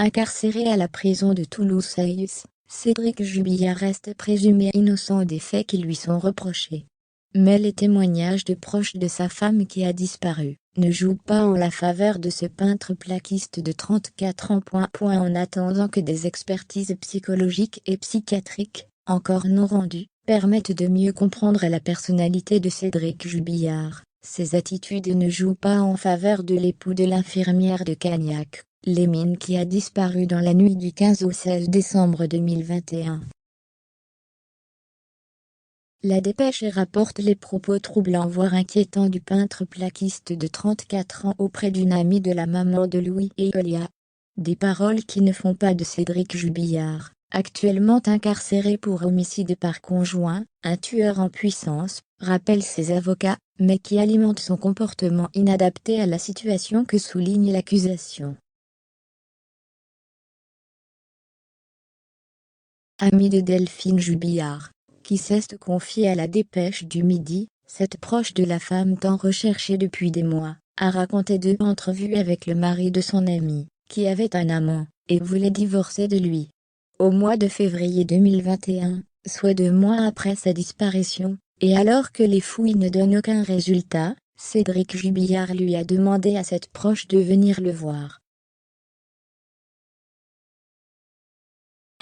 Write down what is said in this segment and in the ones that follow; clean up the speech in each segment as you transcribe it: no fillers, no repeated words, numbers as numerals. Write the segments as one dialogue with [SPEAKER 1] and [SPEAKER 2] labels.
[SPEAKER 1] Incarcéré à la prison de Toulouse-Saïs, Cédric Jubillard reste présumé innocent des faits qui lui sont reprochés. Mais les témoignages de proches de sa femme qui a disparu ne jouent pas en la faveur de ce peintre plaquiste de 34 ans. En attendant que des expertises psychologiques et psychiatriques, encore non rendues, permettent de mieux comprendre la personnalité de Cédric Jubillard, ses attitudes ne jouent pas en faveur de l'époux de l'infirmière de Cagnac, Lémine, qui a disparu dans la nuit du 15 au 16 décembre 2021. La Dépêche rapporte les propos troublants voire inquiétants du peintre plaquiste de 34 ans auprès d'une amie de la maman de Louis et Elia. Des paroles qui ne font pas de Cédric Jubillard, actuellement incarcéré pour homicide par conjoint, un tueur en puissance, rappellent ses avocats, mais qui alimentent son comportement inadapté à la situation que souligne l'accusation. Amie de Delphine Jubillard, qui s'est confiée à la Dépêche du Midi, cette proche de la femme tant recherchée depuis des mois, a raconté 2 entrevues avec le mari de son amie, qui avait un amant, et voulait divorcer de lui. Au mois de février 2021, soit 2 mois après sa disparition, et alors que les fouilles ne donnent aucun résultat, Cédric Jubillard lui a demandé à cette proche de venir le voir.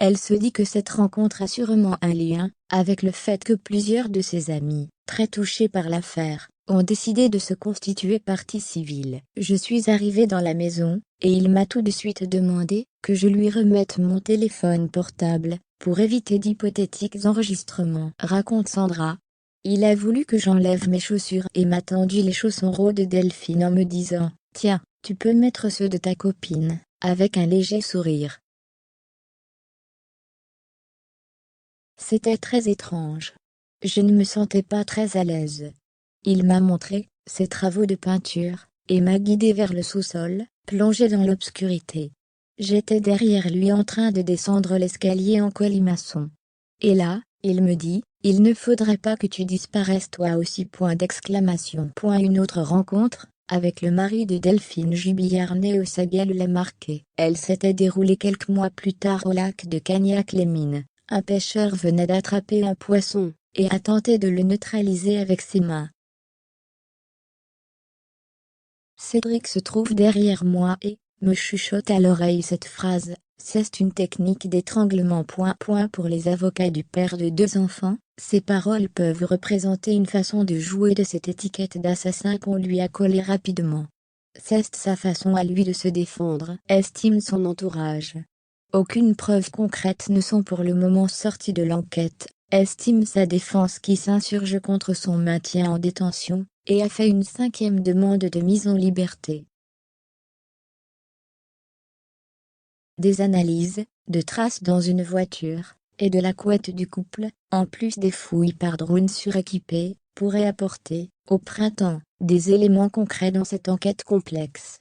[SPEAKER 1] Elle se dit que cette rencontre a sûrement un lien avec le fait que plusieurs de ses amis, très touchés par l'affaire, ont décidé de se constituer partie civile. Je suis arrivée dans la maison, et il m'a tout de suite demandé que je lui remette mon téléphone portable, pour éviter d'hypothétiques enregistrements, raconte Sandra. Il a voulu que j'enlève mes chaussures et m'a tendu les chaussons roses de Delphine en me disant « Tiens, tu peux mettre ceux de ta copine », avec un léger sourire. C'était très étrange. Je ne me sentais pas très à l'aise. Il m'a montré ses travaux de peinture, et m'a guidé vers le sous-sol, plongé dans l'obscurité. J'étais derrière lui en train de descendre l'escalier en colimaçon. Et là, il me dit, « Il ne faudrait pas que tu disparaisses toi aussi !» Une autre rencontre, avec le mari de Delphine Jubillard né au Saguel l'a marqué. Elle s'était déroulée quelques mois plus tard au lac de Cagnac-les-Mines. Un pêcheur venait d'attraper un poisson, et a tenté de le neutraliser avec ses mains. Cédric se trouve derrière moi et me chuchote à l'oreille cette phrase. C'est une technique d'étranglement. Pour les avocats du père de 2 enfants, ces paroles peuvent représenter une façon de jouer de cette étiquette d'assassin qu'on lui a collée rapidement. C'est sa façon à lui de se défendre, estime son entourage. Aucune preuve concrète ne sont pour le moment sorties de l'enquête, estime sa défense qui s'insurge contre son maintien en détention, et a fait une 5e demande de mise en liberté. Des analyses, de traces dans une voiture, et de la couette du couple, en plus des fouilles par drone suréquipé, pourraient apporter, au printemps, des éléments concrets dans cette enquête complexe.